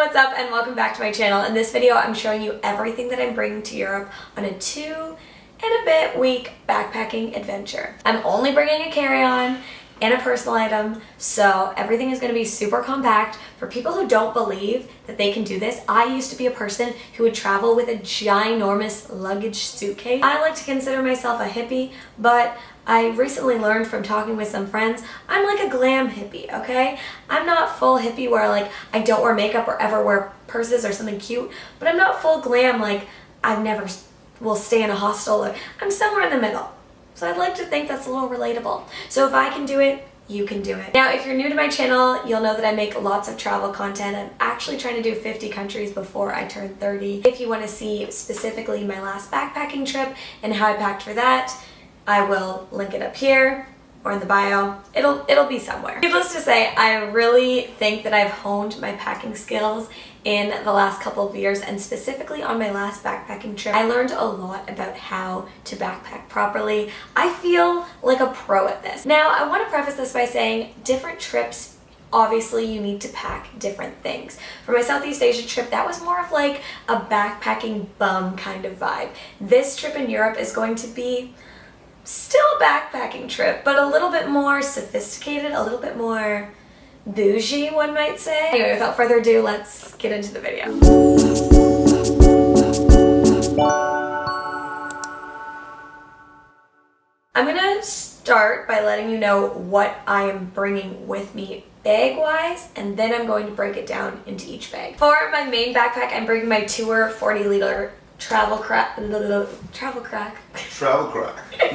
what's up, and welcome back to my channel. In this video, I'm showing you everything that I'm bringing to Europe on a 2-and-a-bit week backpacking adventure. I'm only bringing a carry-on and a personal item, so everything is going to be super compact. For people who don't believe that they can do this, I used to be a person who would travel with a ginormous luggage suitcase. I like to consider myself a hippie, but I recently learned from talking with some friends, I'm like a glam hippie, okay? I'm not full hippie where like I don't wear makeup or ever wear purses or something cute, but I'm not full glam like I never will stay in a hostel. Or I'm somewhere in the middle. So I'd like to think that's a little relatable. So if I can do it, you can do it. Now, if you're new to my channel, you'll know that I make lots of travel content. I'm actually trying to do 50 countries before I turn 30. If you want to see specifically my last backpacking trip and how I packed for that, I will link it up here or in the bio. It'll be somewhere. Needless to say, I really think that I've honed my packing skills in the last couple of years, and specifically on my last backpacking trip, I learned a lot about how to backpack properly. I feel like a pro at this. Now, I want to preface this by saying different trips, obviously you need to pack different things. For my Southeast Asia trip, that was more of like a backpacking bum kind of vibe. This trip in Europe is going to be still a backpacking trip, but a little bit more sophisticated, a little bit more bougie, one might say. Anyway, without further ado, let's get into the video. I'm gonna start by letting you know what I am bringing with me bag-wise, and then I'm going to break it down into each bag. For my main backpack, I'm bringing my Tour 40-liter travel crack. You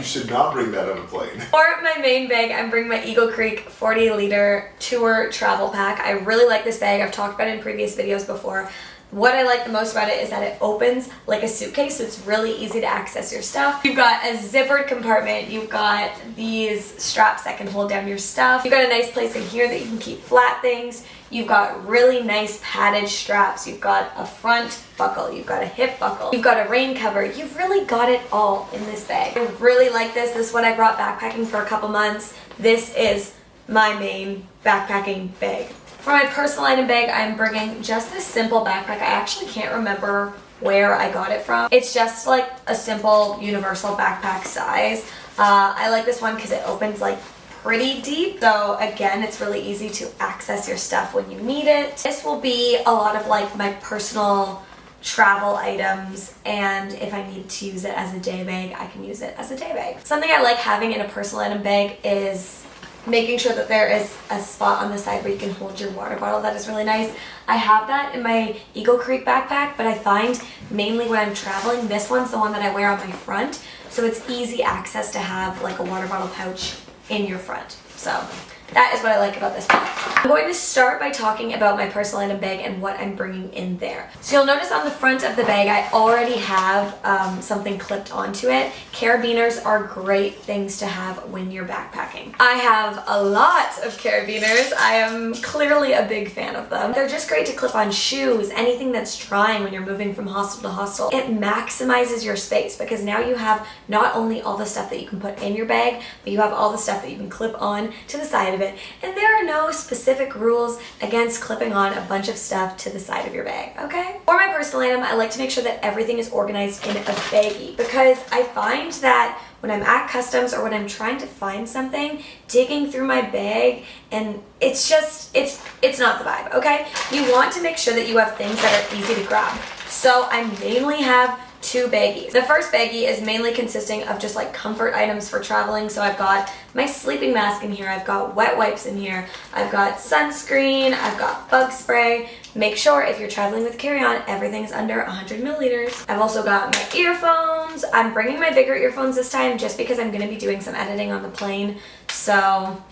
should not bring that on a plane. For my main bag, I'm bringing my Eagle Creek 40-liter Tour travel pack. I really like this bag. I've talked about it in previous videos before. What I like the most about it is that it opens like a suitcase, so it's really easy to access your stuff. You've got a zippered compartment. You've got these straps that can hold down your stuff. You've got a nice place in here that you can keep flat things. You've got really nice padded straps. You've got a front buckle. You've got a hip buckle. You've got a rain cover. You've really got it all in this bag. I really like this. This is what I brought backpacking for a couple months. This is my main backpacking bag. For my personal item bag, I'm bringing just this simple backpack. I actually can't remember where I got it from. It's just like a simple universal backpack size. I like this one because it opens like pretty deep. So again, it's really easy to access your stuff when you need it. This will be a lot of like my personal travel items, and if I need to use it as a day bag, I can use it as a day bag. Something I like having in a personal item bag is making sure that there is a spot on the side where you can hold your water bottle. That is really nice. I have that in my Eagle Creek backpack, but I find mainly when I'm traveling, this one's the one that I wear on my front, so it's easy access to have like a water bottle pouch in your front. So that is what I like about this bag. I'm going to start by talking about my personal item bag and what I'm bringing in there. So you'll notice on the front of the bag, I already have something clipped onto it. Carabiners are great things to have when you're backpacking. I have a lot of carabiners. I am clearly a big fan of them. They're just great to clip on shoes, anything that's drying when you're moving from hostel to hostel. It maximizes your space because now you have not only all the stuff that you can put in your bag, but you have all the stuff that you can clip on to the side of it. And there are no specific rules against clipping on a bunch of stuff to the side of your bag, okay? For my personal item, I like to make sure that everything is organized in a baggie because I find that when I'm at customs or when I'm trying to find something, digging through my bag, and it's just, it's not the vibe, okay? You want to make sure that you have things that are easy to grab. So I mainly have 2 baggies. The first baggie is mainly consisting of just like comfort items for traveling. So I've got my sleeping mask in here, I've got wet wipes in here, I've got sunscreen, I've got bug spray. Make sure if you're traveling with carry-on, everything's under 100 milliliters. I've also got my earphones. I'm bringing my bigger earphones this time just because I'm gonna be doing some editing on the plane. So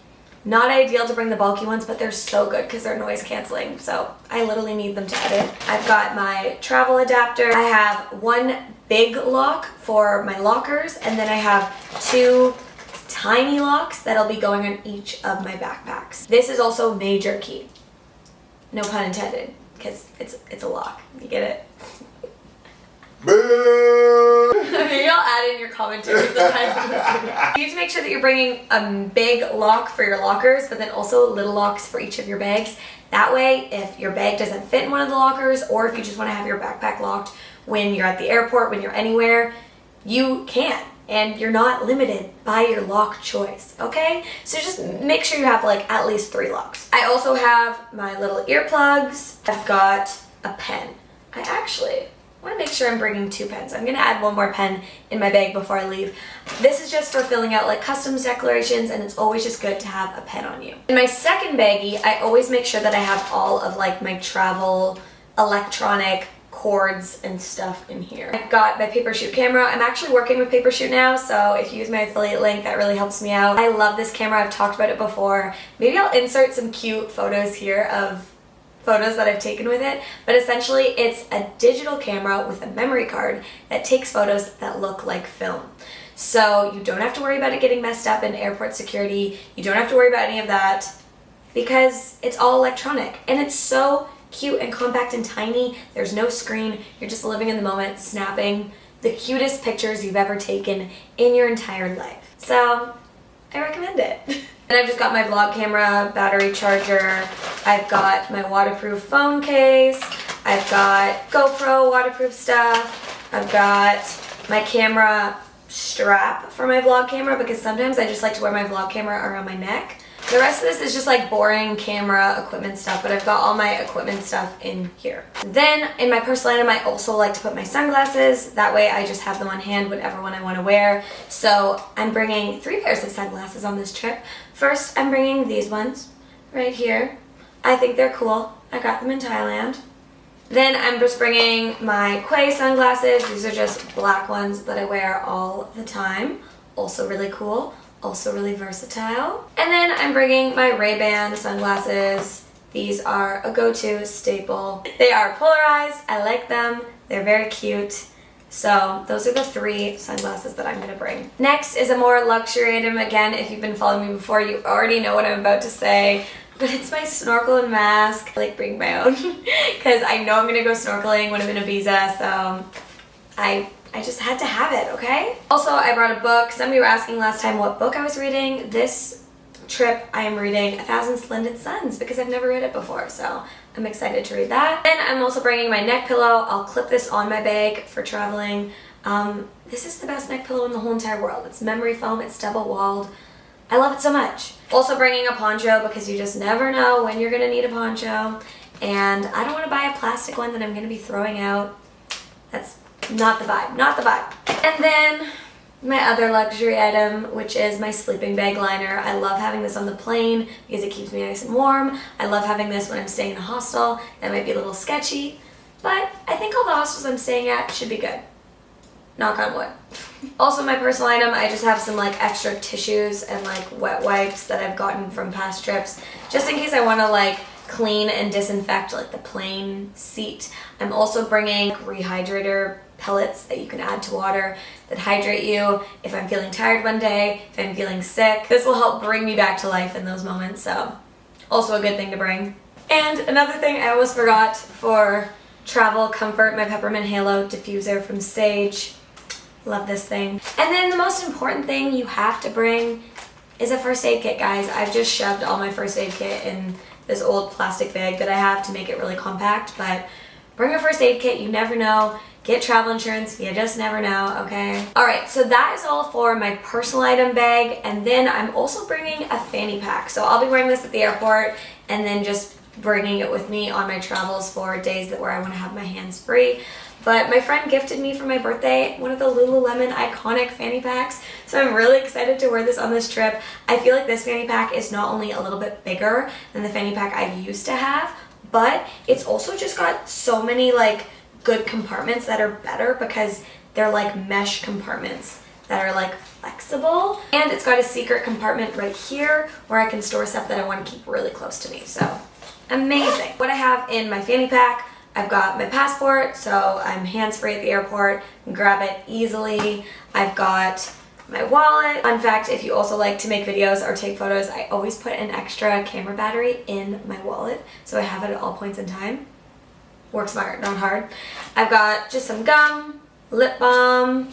not ideal to bring the bulky ones, but they're so good because they're noise canceling. So I literally need them to edit. I've got my travel adapter. I have one big lock for my lockers, and then I have 2 tiny locks that'll be going on each of my backpacks. This is also major key. No pun intended, because it's a lock. You get it? Maybe I'll add in your commentary sometimes. You need to make sure that you're bringing a big lock for your lockers, but then also little locks for each of your bags. That way, if your bag doesn't fit in one of the lockers, or if you just want to have your backpack locked when you're at the airport, when you're anywhere, you can. And you're not limited by your lock choice, okay? So just make sure you have like at least 3 locks. I also have my little earplugs. I've got a pen. I actually want to make sure I'm bringing 2 pens. I'm gonna add 1 more pen in my bag before I leave. This is just for filling out like customs declarations, and it's always just good to have a pen on you. In my second baggie, I always make sure that I have all of like my travel electronic cords and stuff in here. I've got my paper shoot camera. I'm actually working with paper shoot now, so if you use my affiliate link, that really helps me out. I love this camera. I've talked about it before. Maybe I'll insert some cute photos here of photos that I've taken with it, but essentially it's a digital camera with a memory card that takes photos that look like film. So you don't have to worry about it getting messed up in airport security. You don't have to worry about any of that because it's all electronic, and it's so cute and compact and tiny. There's no screen. You're just living in the moment, snapping the cutest pictures you've ever taken in your entire life. So I recommend it. And I've just got my vlog camera, battery charger. I've got my waterproof phone case. I've got GoPro waterproof stuff. I've got my camera strap for my vlog camera because sometimes I just like to wear my vlog camera around my neck. The rest of this is just like boring camera equipment stuff, but I've got all my equipment stuff in here. Then in my personal item, I also like to put my sunglasses. That way I just have them on hand whatever one I want to wear. So I'm bringing 3 pairs of sunglasses on this trip. First, I'm bringing these ones right here. I think they're cool. I got them in Thailand. Then I'm just bringing my Quay sunglasses. These are just black ones that I wear all the time. Also really cool. Also really versatile. And then I'm bringing my Ray-Ban sunglasses. These are a go-to staple. They are polarized. I like them. They're very cute. So those are the 3 sunglasses that I'm gonna bring. Next is a more luxury item. Again, if you've been following me before, you already know what I'm about to say. But it's my snorkel and mask. I like bring my own because I know I'm gonna go snorkeling when I'm in Ibiza, so I just had to have it, okay? Also, I brought a book. Some of you were asking last time what book I was reading. This trip, I am reading 1,000 Splendid Suns because I've never read it before, so I'm excited to read that. Then I'm also bringing my neck pillow. I'll clip this on my bag for traveling. This is the best neck pillow in the whole entire world. It's memory foam, it's double-walled. I love it so much. Also bringing a poncho because you just never know when you're gonna need a poncho. And I don't wanna buy a plastic one that I'm gonna be throwing out. That's not the vibe, not the vibe. And then my other luxury item, which is my sleeping bag liner. I love having this on the plane because it keeps me nice and warm. I love having this when I'm staying in a hostel. That might be a little sketchy, but I think all the hostels I'm staying at should be good. Knock on wood. Also my personal item, I just have some like extra tissues and like wet wipes that I've gotten from past trips, just in case I want to like clean and disinfect like the plane seat. I'm also bringing rehydrator pellets that you can add to water that hydrate you if I'm feeling tired one day, if I'm feeling sick. This will help bring me back to life in those moments, so also a good thing to bring. And another thing I almost forgot for travel comfort, my peppermint halo diffuser from Sage. Love this thing. And then the most important thing you have to bring is a first aid kit, guys. I've just shoved all my first aid kit in this old plastic bag that I have to make it really compact, but bring a first aid kit, you never know. Get travel insurance, you just never know, okay? Alright, so that is all for my personal item bag, and then I'm also bringing a fanny pack. So I'll be wearing this at the airport and then just bringing it with me on my travels for days where I want to have my hands free. But my friend gifted me for my birthday one of the Lululemon iconic fanny packs, so I'm really excited to wear this on this trip. I feel like this fanny pack is not only a little bit bigger than the fanny pack I used to have, but it's also just got so many like good compartments that are better because they're like mesh compartments that are like flexible, and it's got a secret compartment right here where I can store stuff that I want to keep really close to me. So amazing. What I have in my fanny pack, I've got my passport, so I'm hands-free at the airport, can grab it easily. I've got my wallet. Fun fact, if you also like to make videos or take photos, I always put an extra camera battery in my wallet, so I have it at all points in time. Work smart, not hard. I've got just some gum, lip balm,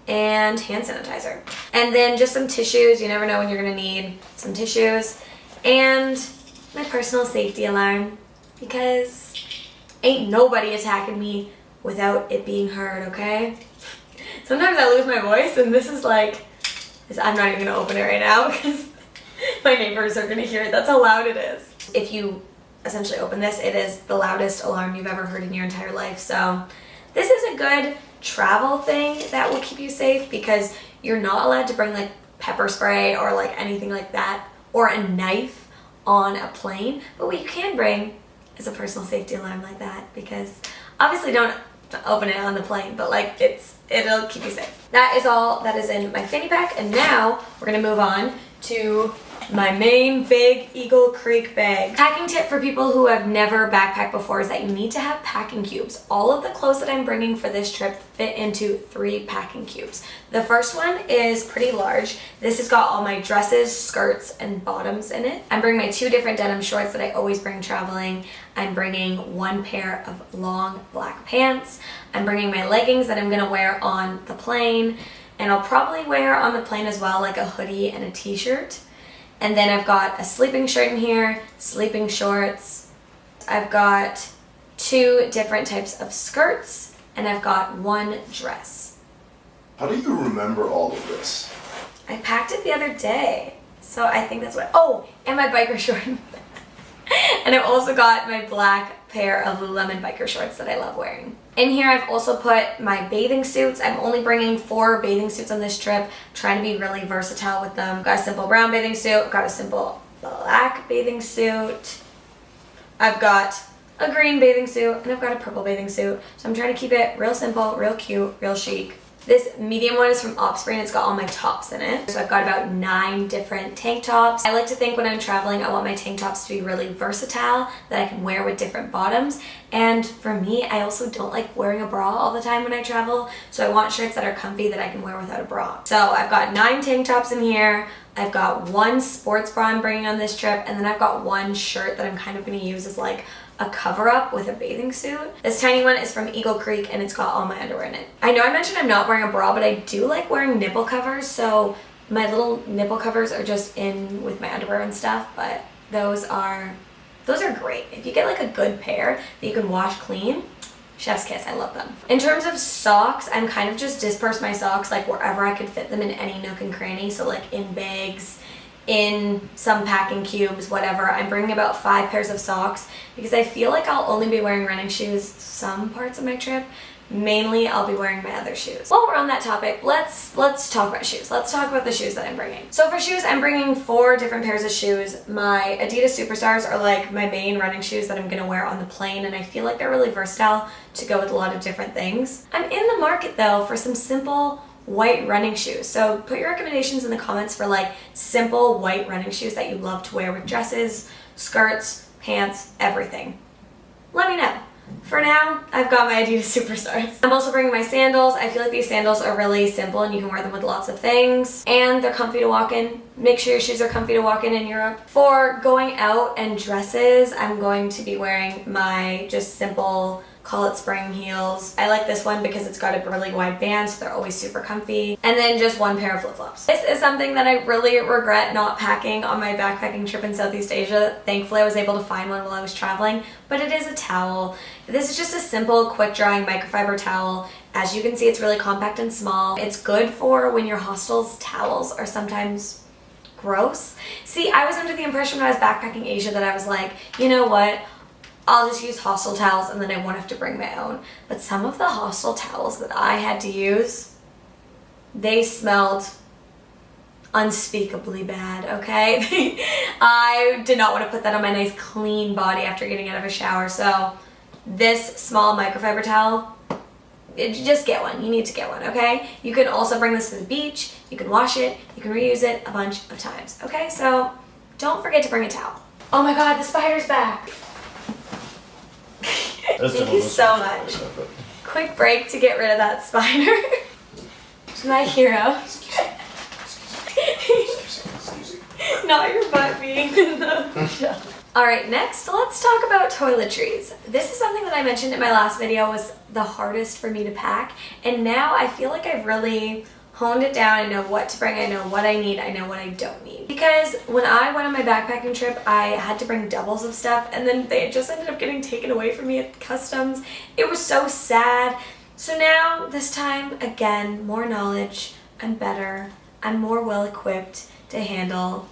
and hand sanitizer. And then just some tissues. You never know when you're gonna need some tissues. And my personal safety alarm. because ain't nobody attacking me without it being heard, okay? Sometimes I lose my voice, and this is like, I'm not even gonna open it right now because my neighbors are gonna hear it. That's how loud it is. If you essentially open this, it is the loudest alarm you've ever heard in your entire life. So this is a good travel thing that will keep you safe, because you're not allowed to bring like pepper spray or like anything like that, or a knife on a plane. But what you can bring is a personal safety alarm like that, because obviously don't open it on the plane, but like it'll keep you safe. That is all that is in my fanny pack, and now we're gonna move on to my main big Eagle Creek bag. Packing tip for people who have never backpacked before is that you need to have packing cubes. All of the clothes that I'm bringing for this trip fit into 3 packing cubes. The first one is pretty large. This has got all my dresses, skirts, and bottoms in it. I'm bringing my 2 different denim shorts that I always bring traveling. I'm bringing 1 pair of long black pants. I'm bringing my leggings that I'm gonna wear on the plane, and I'll probably wear on the plane as well, like a hoodie and a t-shirt. And then I've got a sleeping shirt in here, sleeping shorts. I've got 2 different types of skirts, and I've got 1 dress. How do you remember all of this? I packed it the other day, so I think that's what. Oh, and my biker short. And I've also got my black pair of Lululemon biker shorts that I love wearing. In here I've also put my bathing suits. I'm only bringing 4 bathing suits on this trip, trying to be really versatile with them. I've got a simple brown bathing suit, I've got a simple black bathing suit, I've got a green bathing suit, and I've got a purple bathing suit. So I'm trying to keep it real simple, real cute, real chic. This medium one is from Offspring. It's got all my tops in it. So I've got about 9 different tank tops. I like to think when I'm traveling, I want my tank tops to be really versatile, that I can wear with different bottoms. And for me, I also don't like wearing a bra all the time when I travel. So I want shirts that are comfy that I can wear without a bra. So I've got 9 tank tops in here. I've got 1 sports bra I'm bringing on this trip. And then I've got 1 shirt that I'm kind of gonna use as like a cover-up with a bathing suit. This tiny one is from Eagle Creek, and it's got all my underwear in it. I know I mentioned I'm not wearing a bra, but I do like wearing nipple covers, so my little nipple covers are just in with my underwear and stuff, but those are great. If you get like a good pair that you can wash clean, chef's kiss, I love them. In terms of socks, I'm kind of just dispersed my socks like wherever I could fit them in any nook and cranny, so like in bags, in some packing cubes, whatever. I'm bringing about 5 pairs of socks because I feel like I'll only be wearing running shoes some parts of my trip. Mainly, I'll be wearing my other shoes. While we're on that topic, let's talk about shoes. Let's talk about the shoes that I'm bringing. So for shoes, I'm bringing 4 different pairs of shoes. My Adidas Superstars are like my main running shoes that I'm gonna wear on the plane, and I feel like they're really versatile to go with a lot of different things. I'm in the market though for some simple white running shoes. So put your recommendations in the comments for like simple white running shoes that you love to wear with dresses, skirts, pants, everything. Let me know. For now, I've got my Adidas Superstars. I'm also bringing my sandals. I feel like these sandals are really simple and you can wear them with lots of things. And they're comfy to walk in. Make sure your shoes are comfy to walk in Europe. For going out and dresses, I'm going to be wearing my just simple call it spring heels. I like this one because it's got a really wide band, so they're always super comfy. And then just 1 pair of flip-flops. This is something that I really regret not packing on my backpacking trip in Southeast Asia. Thankfully, I was able to find one while I was traveling, but it is a towel. This is just a simple, quick-drying microfiber towel. As you can see, it's really compact and small. It's good for when your hostel's towels are sometimes gross. See, I was under the impression when I was backpacking Asia that I was like, you know what? I'll just use hostel towels and then I won't have to bring my own. But some of the hostel towels that I had to use, they smelled unspeakably bad, okay? I did not want to put that on my nice clean body after getting out of a shower. So this small microfiber towel, just get one. You need to get one, okay? You can also bring this to the beach. You can wash it. You can reuse it a bunch of times, okay? So don't forget to bring a towel. Oh my God, the spider's back. Thank you so much. Quick break to get rid of that spider. My hero. Not your butt being in the show. Alright, next let's talk about toiletries. This is something that I mentioned in my last video was the hardest for me to pack, and now I feel like I've really honed it down. I know what to bring, I know what I need, I know what I don't need. Because when I went on my backpacking trip, I had to bring doubles of stuff, and then they just ended up getting taken away from me at customs. It was so sad. So now, this time, again, more knowledge, I'm better, I'm more well equipped to handle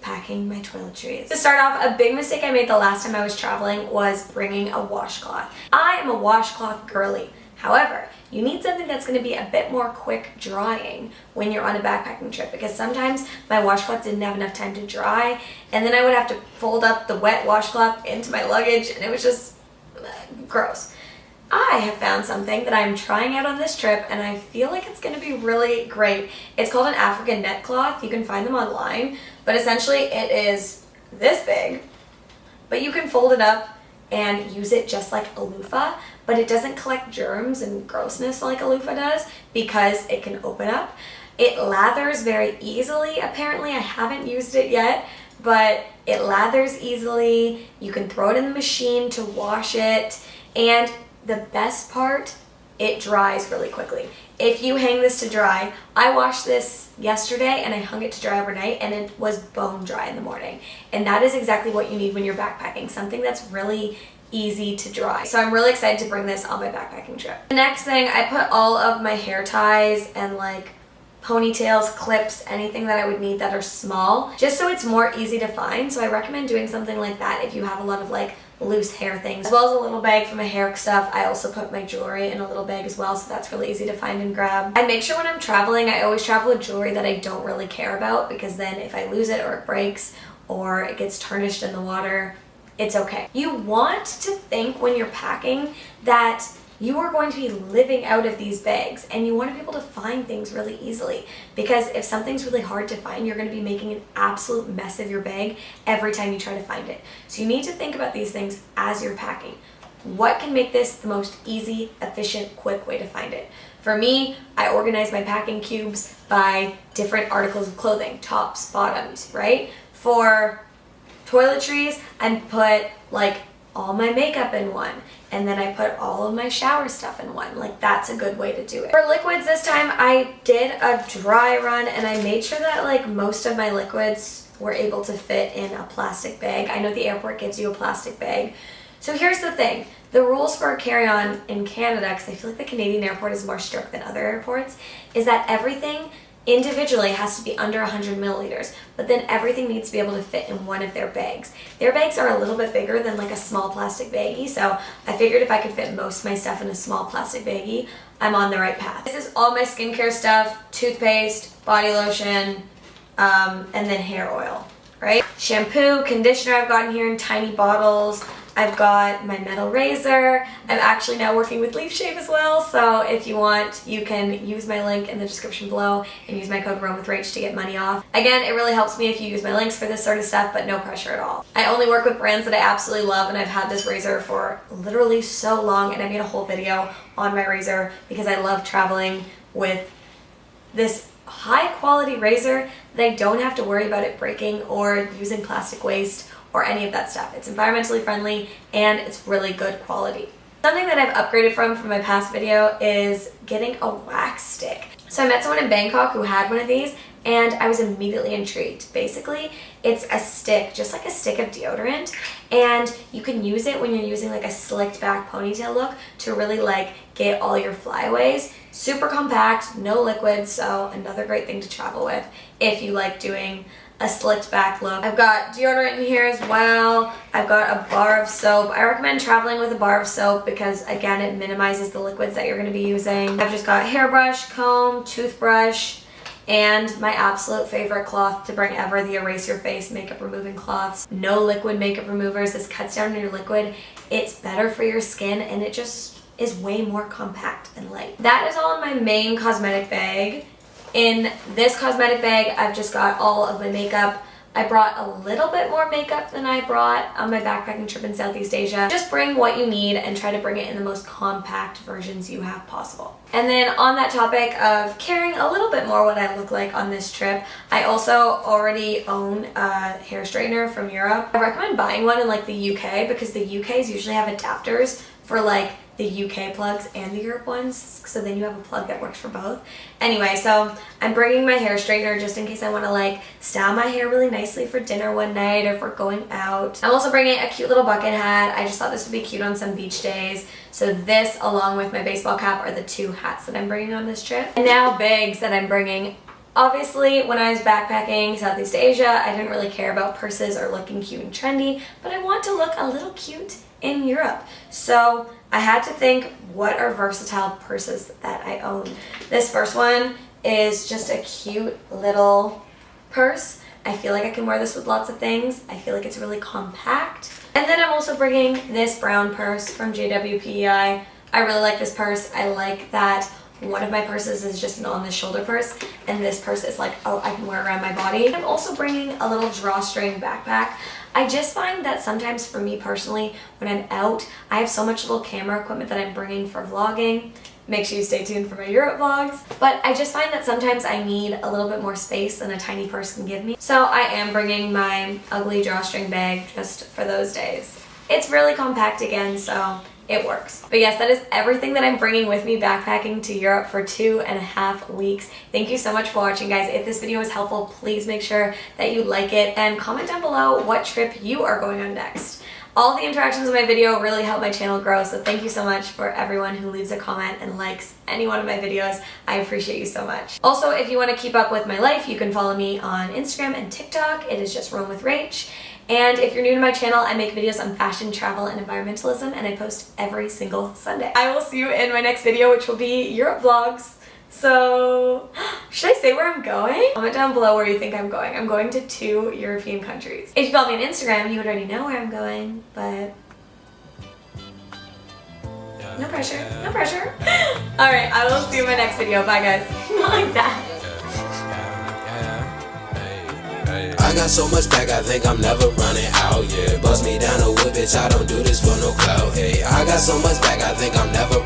packing my toiletries. To start off, a big mistake I made the last time I was traveling was bringing a washcloth. I am a washcloth girly. However, you need something that's going to be a bit more quick drying when you're on a backpacking trip, because sometimes my washcloth didn't have enough time to dry, and then I would have to fold up the wet washcloth into my luggage, and it was just gross. I have found something that I'm trying out on this trip, and I feel like it's going to be really great. It's called an African net cloth. You can find them online, but essentially it is this big, but you can fold it up and use it just like a loofah, but it doesn't collect germs and grossness like a loofah does because it can open up. It lathers very easily. Apparently, I haven't used it yet, but it lathers easily. You can throw it in the machine to wash it, and the best part, it dries really quickly. If you hang this to dry, I washed this yesterday and I hung it to dry overnight, and it was bone dry in the morning. And that is exactly what you need when you're backpacking, something that's really easy to dry. So I'm really excited to bring this on my backpacking trip. The next thing, I put all of my hair ties and like ponytails, clips, anything that I would need that are small, just so it's more easy to find. So I recommend doing something like that if you have a lot of like loose hair things, as well as a little bag for my hair stuff. I also put my jewelry in a little bag as well, so that's really easy to find and grab. I make sure when I'm traveling, I always travel with jewelry that I don't really care about, because then if I lose it or it breaks or it gets tarnished in the water, it's okay. You want to think when you're packing that you are going to be living out of these bags, and you want to be able to find things really easily, because if something's really hard to find, you're going to be making an absolute mess of your bag every time you try to find it. So you need to think about these things as you're packing. What can make this the most easy, efficient, quick way to find it? For me, I organize my packing cubes by different articles of clothing, tops, bottoms, right? For toiletries, I put like all my makeup in one, and then I put all of my shower stuff in one. Like, that's a good way to do it. For liquids this time, I did a dry run, and I made sure that like most of my liquids were able to fit in a plastic bag. I know the airport gives you a plastic bag. So here's the thing. The rules for a carry-on in Canada, because I feel like the Canadian airport is more strict than other airports, is that everything individually has to be under 100 milliliters, but then everything needs to be able to fit in one of their bags. Their bags are a little bit bigger than like a small plastic baggie, so I figured if I could fit most of my stuff in a small plastic baggie, I'm on the right path. This is all my skincare stuff: toothpaste, body lotion, and then hair oil, right? Shampoo, conditioner I've gotten here in tiny bottles. I've got my metal razor. I'm actually now working with Leaf Shave as well, so if you want, you can use my link in the description below and use my code ROAMWITHRACH to get money off. Again, it really helps me if you use my links for this sort of stuff, but no pressure at all. I only work with brands that I absolutely love, and I've had this razor for literally so long, and I made a whole video on my razor because I love traveling with this high quality razor that I don't have to worry about it breaking or using plastic waste or any of that stuff. It's environmentally friendly and it's really good quality. Something that I've upgraded from my past video is getting a wax stick. So I met someone in Bangkok who had one of these, and I was immediately intrigued. Basically, it's a stick, just like a stick of deodorant, and you can use it when you're using like a slicked back ponytail look to really like get all your flyaways. Super compact, no liquid, so another great thing to travel with if you like doing a slicked back look. I've got deodorant in here as well. I've got a bar of soap. I recommend traveling with a bar of soap because, again, it minimizes the liquids that you're going to be using. I've just got hairbrush, comb, toothbrush, and my absolute favorite cloth to bring ever, the Erase Your Face makeup removing cloths. No liquid makeup removers. This cuts down on your liquid. It's better for your skin, and it just is way more compact and light. That is all in my main cosmetic bag. In this cosmetic bag, I've just got all of my makeup. I brought a little bit more makeup than I brought on my backpacking trip in Southeast Asia. Just bring what you need and try to bring it in the most compact versions you have possible. And then on that topic of carrying a little bit more what I look like on this trip, I also already own a hair straightener from Europe. I recommend buying one in like the UK because the UKs usually have adapters for like the UK plugs and the Europe ones, so then you have a plug that works for both. Anyway, so I'm bringing my hair straightener just in case I want to like style my hair really nicely for dinner one night or for going out. I'm also bringing a cute little bucket hat. I just thought this would be cute on some beach days. So this, along with my baseball cap, are the two hats that I'm bringing on this trip. And now bags that I'm bringing. Obviously, when I was backpacking Southeast Asia, I didn't really care about purses or looking cute and trendy, but I want to look a little cute in Europe. So I had to think, what are versatile purses that I own? This first one is just a cute little purse. I feel like I can wear this with lots of things. I feel like it's really compact. And then I'm also bringing this brown purse from JWPEI. I really like this purse. I like that one of my purses is just an on-the-shoulder purse, and this purse is like, oh, I can wear around my body. I'm also bringing a little drawstring backpack. I just find that sometimes for me personally, when I'm out, I have so much little camera equipment that I'm bringing for vlogging. Make sure you stay tuned for my Europe vlogs. But I just find that sometimes I need a little bit more space than a tiny purse can give me. So I am bringing my ugly drawstring bag just for those days. It's really compact again, so it works. But yes, that is everything that I'm bringing with me backpacking to Europe for 2.5 weeks. Thank you so much for watching, guys. If this video was helpful, please make sure that you like it and comment down below what trip you are going on next. All the interactions in my video really help my channel grow, so thank you so much for everyone who leaves a comment and likes any one of my videos. I appreciate you so much. Also, if you want to keep up with my life, you can follow me on Instagram and TikTok. It is just Roam with Rach. And if you're new to my channel, I make videos on fashion, travel, and environmentalism, and I post every single Sunday. I will see you in my next video, which will be Europe vlogs. So, should I say where I'm going? Comment down below where you think I'm going. I'm going to 2 European countries. If you follow me on Instagram, you would already know where I'm going, but no pressure, no pressure. Alright, I will see you in my next video. Bye, guys. Not like that. I got so much back, I think I'm never running out, yeah. Bust me down a whip, bitch, I don't do this for no clout, hey. I got so much back, I think I'm never